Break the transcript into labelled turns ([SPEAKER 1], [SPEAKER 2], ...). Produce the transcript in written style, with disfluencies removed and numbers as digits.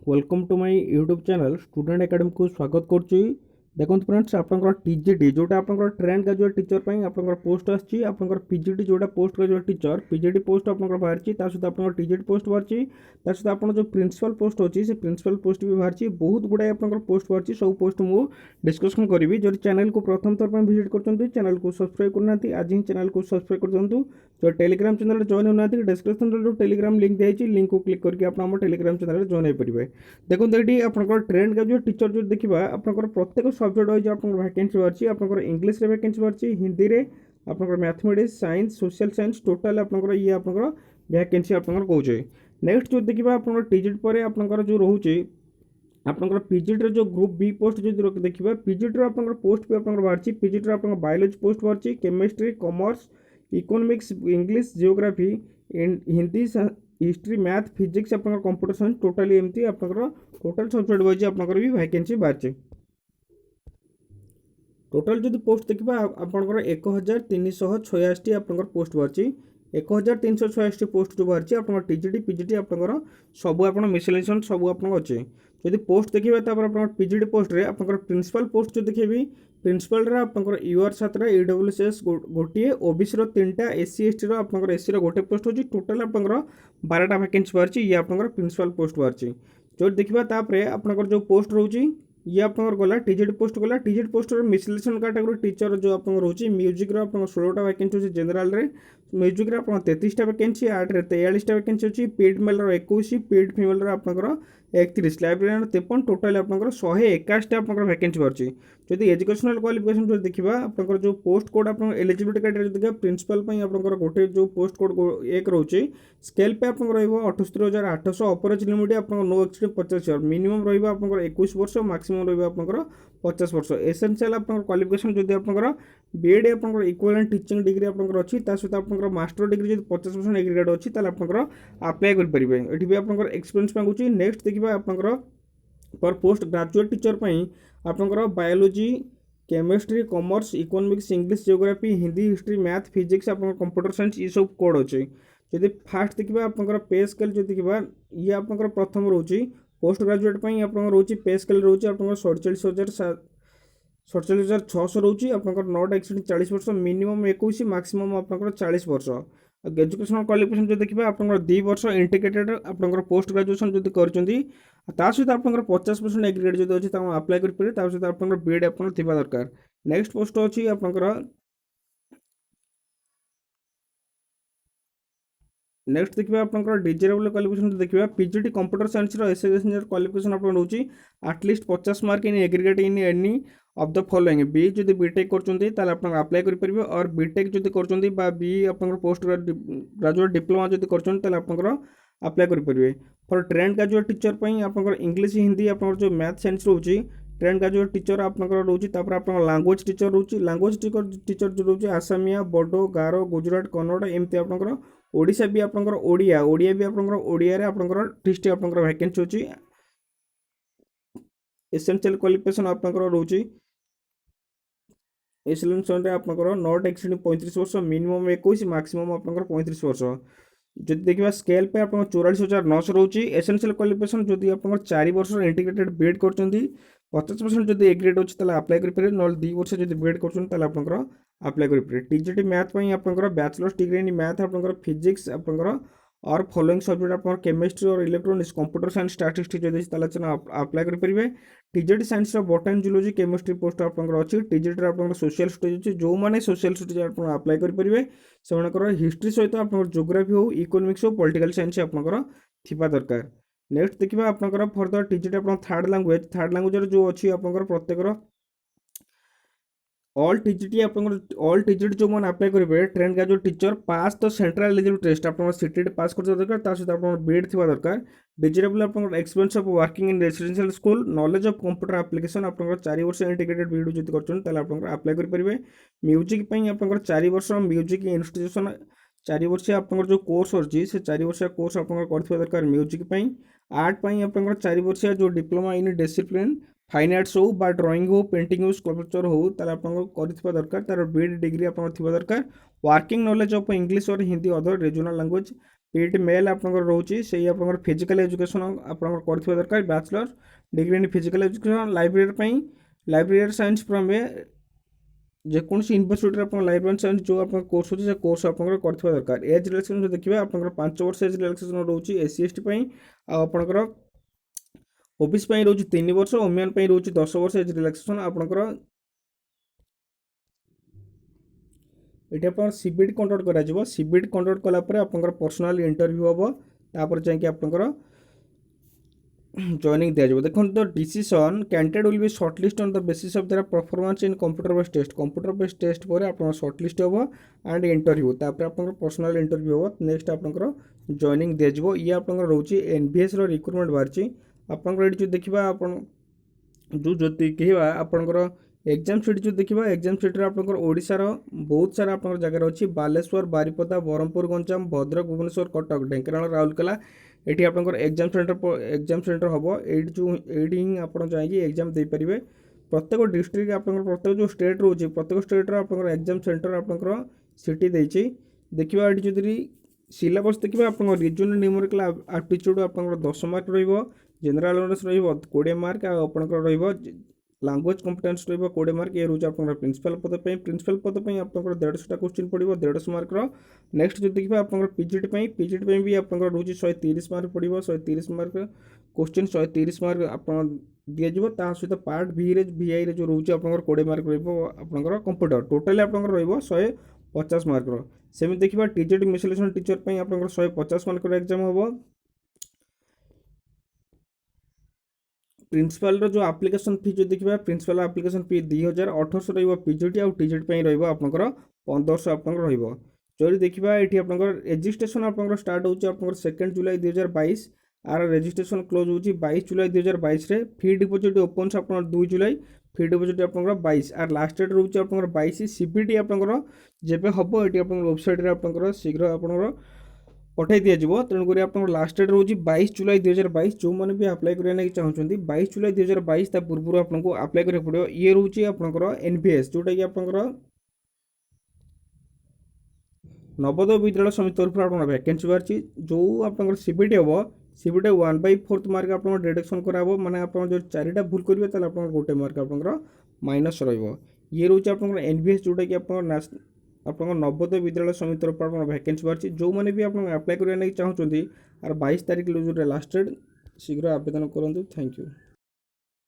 [SPEAKER 1] Welcome to my YouTube channel student academy को स्वागत करुच्ची। देखो फ्रेंड्स आपंकर टीजीटी जोटा आपंकर ट्रेंड ग्रेजुएट टीचर ପାଇଁ आपंकर पोस्ट आछि आपंकर पीजीटी जोटा post graduate teacher PGT post आपंकर बाहरची ता सहित आपंकर टीजीटी पोस्ट बाहरची ता सहित आपन जो प्रिंसिपल पोस्ट होची से प्रिंसिपल पोस्ट भी बाहरची बहुत गुडा आपंकर पोस्ट बाहरची सब पोस्ट मु डिस्कशन करिवि। जदि चैनल को प्रथम थर पर विजिट करछन्ती चैनल को सब्सक्राइब करनाती आज ही चैनल को सब्सक्राइब कर दंतु। जो टेलीग्राम चैनल जॉइन होनाती डिस्क्रिप्शन रे जो टेलीग्राम लिंक दिया लिंक को क्लिक करके आप हम टेलीग्राम चैनल जॉइन हो पारे। देखो ये आपंकर ट्रेंड ग्रेजुएट टीचर जो देखा आपंकर प्रत्येक सब्जेक्ट वाइज आप वैकेंसी बाहर आपंकर इंग्लिश रे वैकेंसी बाहर हिंदी रे आपंकर mathematics science social science total आपंकर ये आपंकर वैकेंसी आपंकर कौचे। नेक्स्ट जो देखा आपंकर टीजीटी पर आपंकर जो रोचे आपंकर पीजीटी जो ग्रुप बी पोस्ट जो देखा पीजीटी आपंकर पोस्ट भी आपंकर बाहर पीजीटी आपंकर बायोलॉजी पोस्ट बाहर chemistry commerce economics English geography Hindi history math physics आपंकर कंप्यूटर साइंस टोटाली एमती आपंकर टोटाल सब्जेक्ट वाइज आपंकर भी वैकेंसी बाहर टोटाल जो पोस्ट देखा आपंकर 1386 आपंकर पोस्ट बाहर 1386 पोस्ट जो बाहर आपंकर टीजीटी पीजीटी आपंकर सब आप मिसलेनियस सब आप अच्छे। जदि पोस्ट देखिए आप पीजीटी पोस्ट रे आपंकर प्रिंसिपल पोस्ट जो देखिए प्रिंसिपल रे आपंकर यूआर 7 ईडब्ल्यूएसएस गोटे ओबीसी रो 3टा एससी एसटी रो आपंकर एससी रो गोटे पोस्ट होची टोटाल आपंकर 12टा वैकेंसी बाहर ये आपंकर प्रिंसिपल पोस्ट बाहर। जो देखिए तापर आपंकर जो पोस्ट रोची ये आपंकर गला टीजीटी पोस्ट गला TGT post miscellaneous category teacher जो आपंकर रोची म्यूजिक रो आपंकर 16टा वैकेंसी होची जनरल रे म्यूजिक रे आपंकर 33टा वैकेंसी आर्ट रे 43टा वैकेंसी होची पेड मेल रो 21 पेड फीमेल रो आपंकर 31 लाइब्रेरियन 53 टोटाल आपंकर 121 आपंकर वैकेंसी बाहर। जदि एजुकेशनल क्वालिफिकेशन जो देखा आपंकर जो पोस्ट कोड आप एलिजिबिलिटी क्राइटेरिया देखा प्रिंसिपल आपंकर गोटे जो पोस्ट कोड एक रोचे स्केल पे आप 78,800 अपर एज लिमिट आप नो एक्सीड 50 ईयर मिनिमम रहा आप 21 वर्ष मैक्सिमम रहा आप 50 वर्ष। एसेंशियल आप क्वालिफिकेशन जदि आप बीएड आप इक्विवेलेंट टीचिंग डिग्री आपंकर अच्छी सहित आप मास्टर डिग्री जो 50% एग्रीगेट अच्छी आपंकर अप्लाई करेंगे ये भी आप एक्सपीरियंस मांगुची। नेक्स्ट देखा आपंकर पर पोस्ट ग्रेजुएट टीचर आपंकर biology chemistry commerce economics English geography Hindi history math physics आप कंप्यूटर साइंस ये सब कोड अच्छे। जदि फास्ट देखा आपंकर पे स्केल जो देखा ये आपंकर प्रथम रोचे पोस्ट ग्रेजुएट आप रोचे पे स्केल रोचे आप 47,600 रोचे आपंकर नॉट एक्सीड 40 वर्ष मिनिमम 21 मैक्सिमम आपंकर 40 वर्ष। एजुकेशनल क्वालिफिकेशन जो देखा आप 2 वर्ष इंटीग्रेटेड आपंकर पोस्ट ग्रेजुएशन जो कर सहित आप 50% एग्रीगेट जो अच्छी अप्लाई करेंगे सहित आप बीएड आप दरकार। नेक्स्ट पोस्ट अच्छी आपंकर नेक्स्ट देखिए आपंकर डिजिटेबल क्वालिफिकेशन तो देखिए PGT computer science association qualification आप रोची at least 50 mark in aggregate in any of the following B जो बीटेक कर अप्लाई करेंगे और बीटेक जो कर बी आप पोस्ट ग्रेजुएट डिप्लोमा जो कर अप्लाई करेंगे। फॉर ट्रेंड ग्रेजुएट टीचर आप इंग्लिश हिंदी आप जो मैथ साइंस रोची ट्रेंड ग्रेजुएट टीचर आपंकर रोची आप लैंग्वेज टीचर रोची लैंग्वेज टीचर जो रोची आसामिया बडो गारो गुजरात कन्नड़ एमती आपंकर ओडिशा भी आपंकर ओडिया ओडिया भी आपंकर ओडिया रे आपंकर डिस्ट्रिक्ट आपंकर वैकेंसी होची। एसेंशियल क्वालिफिकेशन आपंकर रोची एसेंशियल रे आपंकर नॉट एक्सीड 35 वर्ष मिनिमम 21 मैक्सिमम आपंकर 35 वर्ष। जो देखा स्केल पे आप 44,900 रोची। एसेंशियल क्वालिफिकेशन जदि आप 4 वर्ष इंटीग्रेटेड बीएड कर 50% जब एग्रीगेट अच्छे अप्लाई करेंगे ना 2 वर्ष जब बीएड कर अप्लाई करेंगे। टीजीटी मैथ आप बैचलर्स डिग्री इन मैथ आप फिजिक्स आप और फॉलोइंग सब्जेक्ट आप केमिस्ट्री और इलेक्ट्रोनिक्स कंप्यूटर साइंस स्टैटिस्टिक्स जो अप्लाई करेंगे। TGT science botany zoology chemistry post आप अच्छी टीजीटी आप सोशल स्टडीज अच्छी जो मैंने सोशल स्टडीज आप अप्लाई करेंगे से हिस्ट्री सहित आप जियोग्राफी हो इकोनॉमिक्स हो पॉलिटिकल साइंस आपंकर थिबा दरकार। नेक्स्ट देखिए आपंकर फर्दर टीजीटी आप थर्ड लैंग्वेज जो अच्छी आपंकर प्रत्येक ऑल टीजीटी जो मैंने अप्लाई करेंगे trained graduate teacher pass the central eligibility test आप सीटेट पास कर दरकार सहित आप बीएड थी दरकार। डिजिटेबल आप experience of working in residential school knowledge of computer application आप 4 वर्ष इंटीग्रेटेड बीएड जो कर अप्लाई करेंगे। म्यूजिक आप 4 वर्ष म्यूजिक इंस्टीट्यूशन 4 वर्ष आप जो कोर्स अच्छी से 4 वर्ष कोर्स आप दरकार म्यूजिक। आर्ट आप 4 वर्ष जो diploma in discipline fine arts हो बा ड्राइंग हो पेंटिंग हो स्कल्पचर हो कर दरकार तार बीएड डिग्री आप दरकार। वर्किंग नॉलेज ऑफ इंग्लिश और Hindi other regional language PET male आपनकर रोची से आपनकर फिजिकल एजुकेशन आपनकर करथिबा दरकार bachelor degree in physical education library science from a जेकोसी यूनिवर्सिटी आप लाइब्रेरी साइंस जो आप कोर्स होची से कोर्स आपनकर करथिबा दरकार एज रिलैक्सेशन जो देखिबा आपनकर 5 वर्ष एज रिलैक्सेशन रोची एससी एसटी पई आ आपनकर ओबीसी पई रोची 3 वर्ष ओमेन पई रोची 10 वर्ष एज रिलैक्सेशन आपनकर ये आप सीबीटी कंडक्ट करा सीबीटी कंडक्ट कलापर आप पर्सनाल इंटरव्यू हम तापर जाकि आप जॉइनिंग दिया देखो the decision candidate will be shortlist on the basis of their performance in computer based test पर आप शॉर्टलिस्ट हम एंड इंटरव्यू तापर आप पर्सनाल इंटरव्यू हम नेक्स्ट आप जॉइनिंग दिया ये आप रोचे एनबीएस रिक्रुटमेंट बाहरी आपंकर जो देखा आप जो कहवा आपंकर एग्जाम सीट जो देखा एग्जाम सीट्रे आपंकर ओडिशार बहुत सारा आप जगार अच्छी बालेश्वर बारिपदा बरहमपुर गंजाम भद्रक भुवनेश्वर कटक ढेंकानाल राउरकेला ये आपंकर एग्जाम सेंटर हम ये आप जाकि एग्जाम दे पारे प्रत्येक डिस्ट्रिक्ट आप प्रत्येक जो स्टेट रोचे प्रत्येक स्टेट्रे आप एग्जाम सेंटर आपंकर सिटी देती देखा ये जो सिलेबस देखिए आप रिजनल न्यूमेरिकल एप्टीट्यूड आप 10 मार्क जनरल नॉलेज रो 20 मार्क आप लैंग्वेज कॉम्पिटेंस रो 20 मार्क ये रोज आप प्रिंसिपल पद पे आप 150 क्वेश्चन पड़ो 150 मार्क नेक्स्ट जो देखिए आप पीजीटी भी आप रोज 130 मार्क पड़ो 130 मार्क क्वेश्चन 130 मार्क आप दिज्व ता सहित पार्ट भिआई जो रोचे आप 20 मार्क रहा कंप्यूटर टोटाली आप 150 मार्क सेम देखा टीजेट मिसलेशन टीचर पे आप 150 मार्क एग्जाम हम प्रिंसिपल जो एप्लिकेशन फी जो देखा प्रिंसिपल एप्लिकेशन फी 2800 रजीटी आउ टीजेट रहा 1500 आप जो देखा ये आप रजिस्ट्रेशन आप स्टार्ट हो 2 जुलाई 2022 आर रजिस्ट्रेशन क्लोज हो 22 जुलाई 2022 फी डिपोजिट ओपन आप 2 जुलाई फी डिपोजिट आप 22 आर लास्ट डेट रोचे आप 22 सीबीटी आप जेबे हम ये वेबसाइट आप शीघ्र आप पठाई दिज्व तेणुक आप लास्ट डेट रोज 22 जुलाई 2022 जो मैंने भी अप्लाई करने चाहते 22 जुलाई 2022 पूर्व आपको अप्लाई करा पड़ो ये रोचे आपंकर एनबीएस जोटा कि आप नवोदय विद्यालय समिति तरफ आप वैकेंसी बाहरी जो आप सीबीटी हम सीबीटी 1/4 मार्क आप डिडक्शन कराब मैंने आप जो 4टा भूल करेंगे तो आप 1 मार्क आप माइनस ये रोचे आप एनबीएस जोटा कि आप नवोदय विद्यालय समिति तरफ आप वैकेंसी बाहरी जो मैंने भी आप अप्लाई करने चाहते 22 तारीख जो लास्ट डेट शीघ्र आवेदन करूँ थैंक यू।